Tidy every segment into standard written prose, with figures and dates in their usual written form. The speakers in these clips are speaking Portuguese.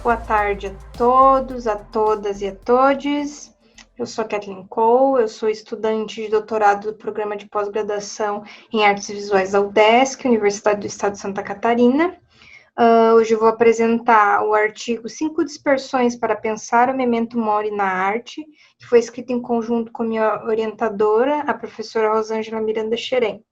Boa tarde a todos, a todas e a todes. Eu sou a Kathleen Cole, eu sou estudante de doutorado do programa de pós-graduação em Artes Visuais da UDESC, Universidade do Estado de Santa Catarina. Hoje eu vou apresentar o artigo 5 dispersões para pensar o memento mori na arte, que foi escrito em conjunto com minha orientadora, a professora Rosângela Miranda Xerém.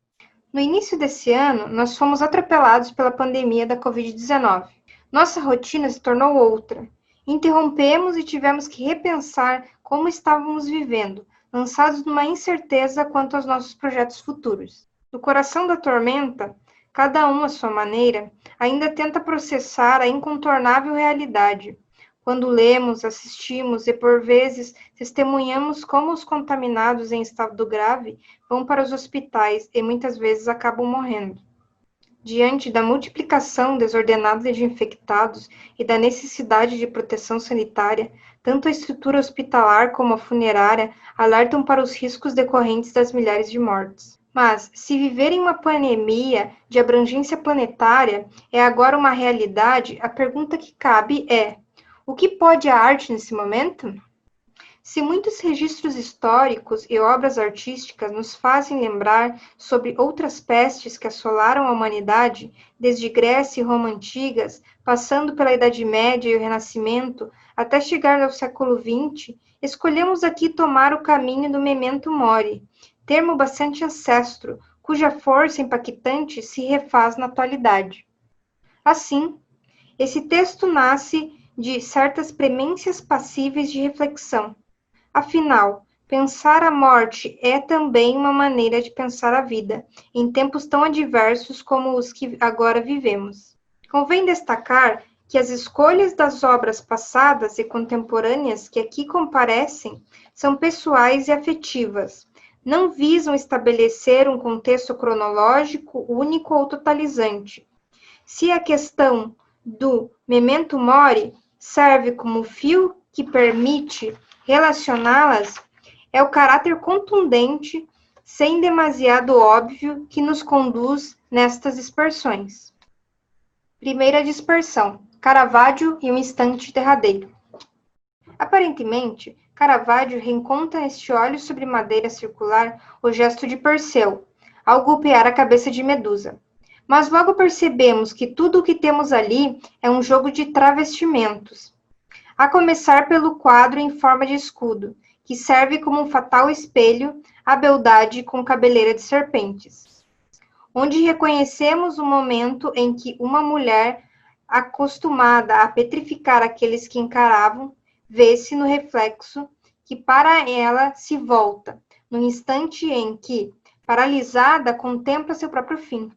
No início desse ano, nós fomos atropelados pela pandemia da Covid-19. Nossa rotina se tornou outra. Interrompemos e tivemos que repensar como estávamos vivendo, lançados numa incerteza quanto aos nossos projetos futuros. No coração da tormenta, cada um à sua maneira, ainda tenta processar a incontornável realidade. Quando lemos, assistimos e, por vezes, testemunhamos como os contaminados em estado grave vão para os hospitais e muitas vezes acabam morrendo. Diante da multiplicação desordenada de infectados e da necessidade de proteção sanitária, tanto a estrutura hospitalar como a funerária alertam para os riscos decorrentes das milhares de mortes. Mas, se viver em uma pandemia de abrangência planetária é agora uma realidade, a pergunta que cabe é: o que pode a arte nesse momento? Se muitos registros históricos e obras artísticas nos fazem lembrar sobre outras pestes que assolaram a humanidade, desde Grécia e Roma antigas, passando pela Idade Média e o Renascimento, até chegar ao século XX, escolhemos aqui tomar o caminho do memento mori, termo bastante ancestro, cuja força impactante se refaz na atualidade. Assim, esse texto nasce de certas premências passíveis de reflexão. Afinal, pensar a morte é também uma maneira de pensar a vida, em tempos tão adversos como os que agora vivemos. Convém destacar que as escolhas das obras passadas e contemporâneas que aqui comparecem são pessoais e afetivas, não visam estabelecer um contexto cronológico único ou totalizante. Se a questão do memento mori serve como fio que permite relacioná-las, é o caráter contundente, sem demasiado óbvio, que nos conduz nestas dispersões. Primeira dispersão: Caravaggio e um instante derradeiro. Aparentemente, Caravaggio reencontra neste óleo sobre madeira circular o gesto de Perseu, ao golpear a cabeça de Medusa. Mas logo percebemos que tudo o que temos ali é um jogo de travestimentos. A começar pelo quadro em forma de escudo, que serve como um fatal espelho à beldade com cabeleira de serpentes, onde reconhecemos o momento em que uma mulher, acostumada a petrificar aqueles que encaravam, vê-se no reflexo que para ela se volta, no instante em que, paralisada, contempla seu próprio fim.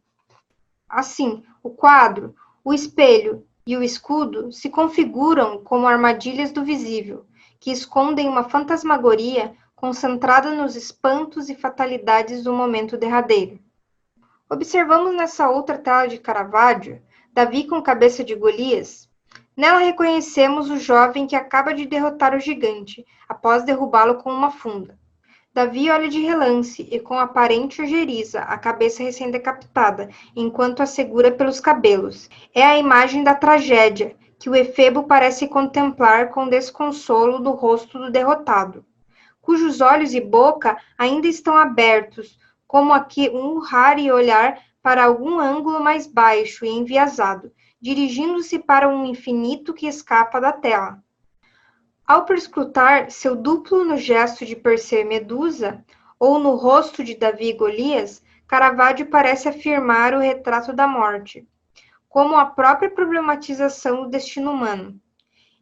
Assim, o quadro, o espelho e o escudo se configuram como armadilhas do visível, que escondem uma fantasmagoria concentrada nos espantos e fatalidades do momento derradeiro. Observamos nessa outra tela de Caravaggio, Davi com cabeça de Golias. Nela reconhecemos o jovem que acaba de derrotar o gigante, após derrubá-lo com uma funda. Davi olha de relance e com aparente ojeriza a cabeça recém-decapitada, enquanto a segura pelos cabelos. É a imagem da tragédia, que o efebo parece contemplar com desconsolo do rosto do derrotado, cujos olhos e boca ainda estão abertos, como aqui um urrar e olhar para algum ângulo mais baixo e enviesado, dirigindo-se para um infinito que escapa da tela. Ao perscrutar seu duplo no gesto de Perseu e Medusa, ou no rosto de Davi e Golias, Caravaggio parece afirmar o retrato da morte, como a própria problematização do destino humano,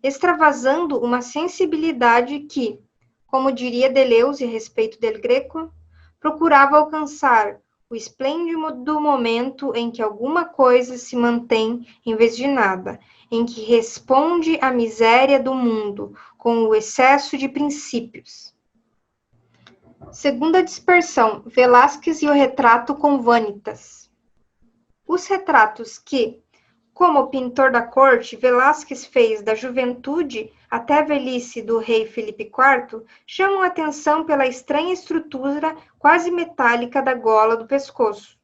extravasando uma sensibilidade que, como diria Deleuze a respeito del Greco, procurava alcançar o esplêndido momento em que alguma coisa se mantém em vez de nada, em que responde à miséria do mundo com o excesso de princípios. Segunda dispersão: Velázquez e o retrato com Vanitas. Os retratos que, como o pintor da corte, Velázquez fez da juventude até a velhice do rei Filipe IV, chamam a atenção pela estranha estrutura quase metálica da gola do pescoço.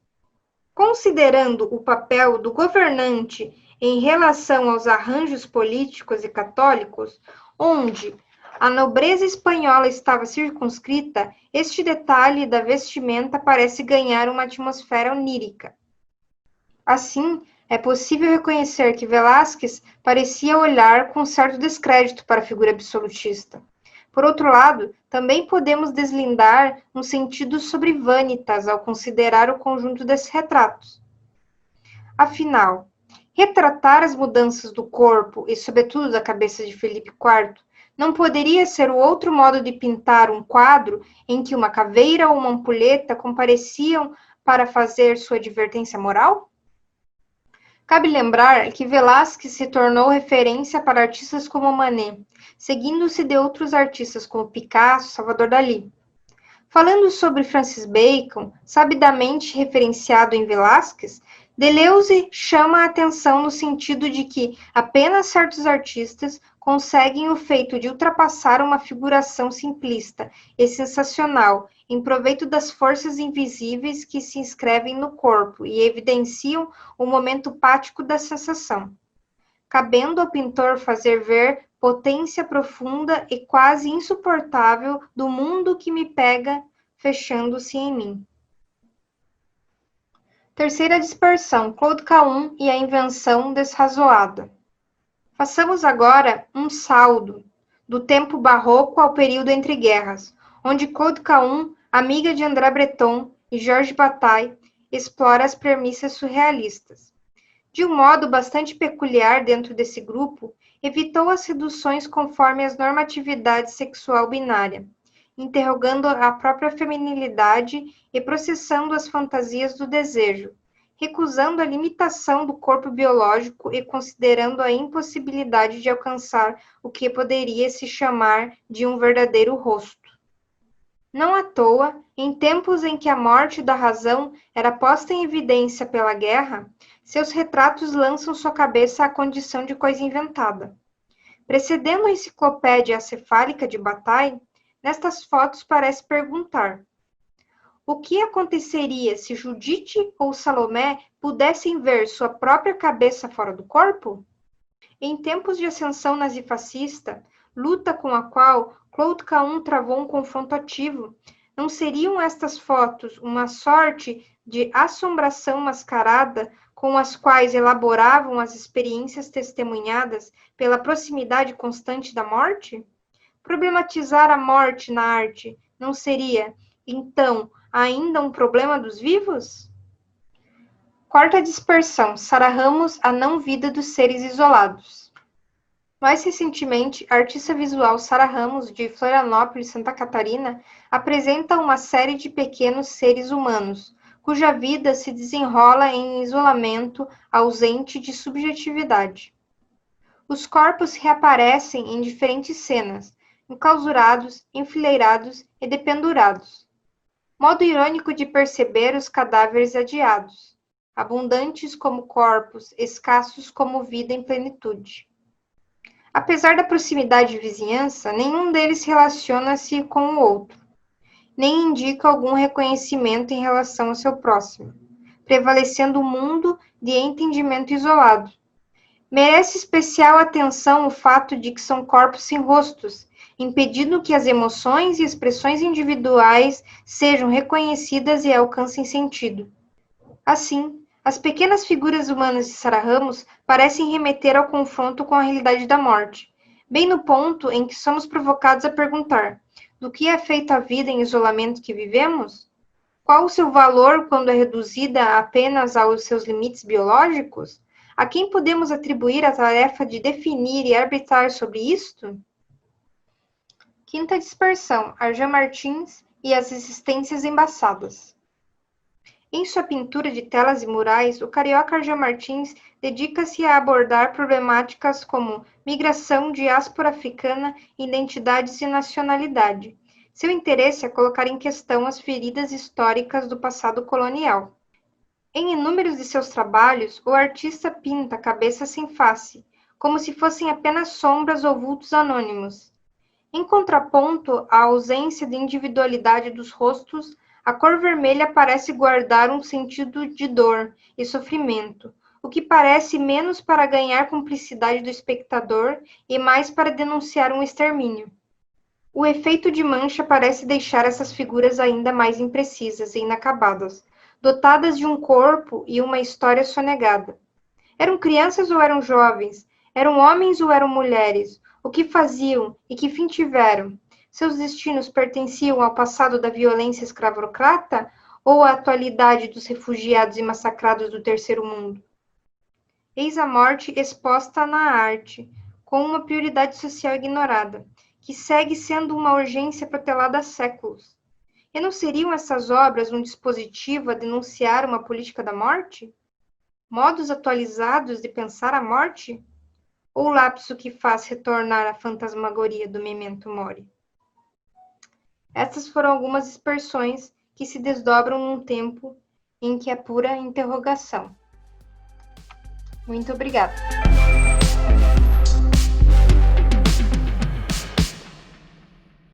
Considerando o papel do governante em relação aos arranjos políticos e católicos, onde a nobreza espanhola estava circunscrita, este detalhe da vestimenta parece ganhar uma atmosfera onírica. Assim, é possível reconhecer que Velázquez parecia olhar com certo descrédito para a figura absolutista. Por outro lado, também podemos deslindar um sentido sobre Vanitas ao considerar o conjunto desses retratos. Afinal, retratar as mudanças do corpo e, sobretudo, da cabeça de Felipe IV não poderia ser o outro modo de pintar um quadro em que uma caveira ou uma ampulheta compareciam para fazer sua advertência moral? Cabe lembrar que Velázquez se tornou referência para artistas como Manet, seguindo-se de outros artistas como Picasso, Salvador Dalí. Falando sobre Francis Bacon, sabidamente referenciado em Velázquez, Deleuze chama a atenção no sentido de que apenas certos artistas conseguem o feito de ultrapassar uma figuração simplista e sensacional em proveito das forças invisíveis que se inscrevem no corpo e evidenciam o momento pático da sensação, cabendo ao pintor fazer ver potência profunda e quase insuportável do mundo que me pega, fechando-se em mim. Terceira dispersão, Claude Cahun e a invenção desrazoada. Façamos agora um saldo do tempo barroco ao período entre guerras, onde Claude Cahun, amiga de André Breton e Georges Bataille, explora as premissas surrealistas. De um modo bastante peculiar dentro desse grupo, evitou as reduções conforme as normatividades sexual binária, interrogando a própria feminilidade e processando as fantasias do desejo, recusando a limitação do corpo biológico e considerando a impossibilidade de alcançar o que poderia se chamar de um verdadeiro rosto. Não à toa, em tempos em que a morte da razão era posta em evidência pela guerra, seus retratos lançam sua cabeça à condição de coisa inventada. Precedendo a enciclopédia acefálica de Bataille, nestas fotos parece perguntar: o que aconteceria se Judite ou Salomé pudessem ver sua própria cabeça fora do corpo? Em tempos de ascensão nazifascista, luta com a qual Claude Cahun travou um confronto ativo, não seriam estas fotos uma sorte de assombração mascarada com as quais elaboravam as experiências testemunhadas pela proximidade constante da morte? Problematizar a morte na arte não seria, então, ainda um problema dos vivos? Quarta dispersão, Sara Ramos, a não-vida dos seres isolados. Mais recentemente, a artista visual Sara Ramos, de Florianópolis, Santa Catarina, apresenta uma série de pequenos seres humanos, cuja vida se desenrola em isolamento ausente de subjetividade. Os corpos reaparecem em diferentes cenas, enclausurados, enfileirados e dependurados. Modo irônico de perceber os cadáveres adiados, abundantes como corpos, escassos como vida em plenitude. Apesar da proximidade de vizinhança, nenhum deles relaciona-se com o outro, nem indica algum reconhecimento em relação ao seu próximo, prevalecendo o mundo de entendimento isolado. Merece especial atenção o fato de que são corpos sem rostos, impedindo que as emoções e expressões individuais sejam reconhecidas e alcancem sentido. Assim, as pequenas figuras humanas de Sara Ramos parecem remeter ao confronto com a realidade da morte, bem no ponto em que somos provocados a perguntar: do que é feita a vida em isolamento que vivemos? Qual o seu valor quando é reduzida apenas aos seus limites biológicos? A quem podemos atribuir a tarefa de definir e arbitrar sobre isto? Quinta dispersão, Arjan Martins e as existências embaçadas. Em sua pintura de telas e murais, o carioca Arjan Martins dedica-se a abordar problemáticas como migração, diáspora africana, identidades e nacionalidade. Seu interesse é colocar em questão as feridas históricas do passado colonial. Em inúmeros de seus trabalhos, o artista pinta cabeças sem face, como se fossem apenas sombras ou vultos anônimos. Em contraponto à ausência de individualidade dos rostos, a cor vermelha parece guardar um sentido de dor e sofrimento, o que parece menos para ganhar cumplicidade do espectador e mais para denunciar um extermínio. O efeito de mancha parece deixar essas figuras ainda mais imprecisas e inacabadas, dotadas de um corpo e uma história sonegada. Eram crianças ou eram jovens? Eram homens ou eram mulheres? O que faziam e que fim tiveram? Seus destinos pertenciam ao passado da violência escravocrata ou à atualidade dos refugiados e massacrados do terceiro mundo? Eis a morte exposta na arte, com uma prioridade social ignorada, que segue sendo uma urgência protelada há séculos. E não seriam essas obras um dispositivo a denunciar uma política da morte? Modos atualizados de pensar a morte? Ou lapso que faz retornar a fantasmagoria do memento mori? Essas foram algumas dispersões que se desdobram num tempo em que é pura interrogação. Muito obrigada.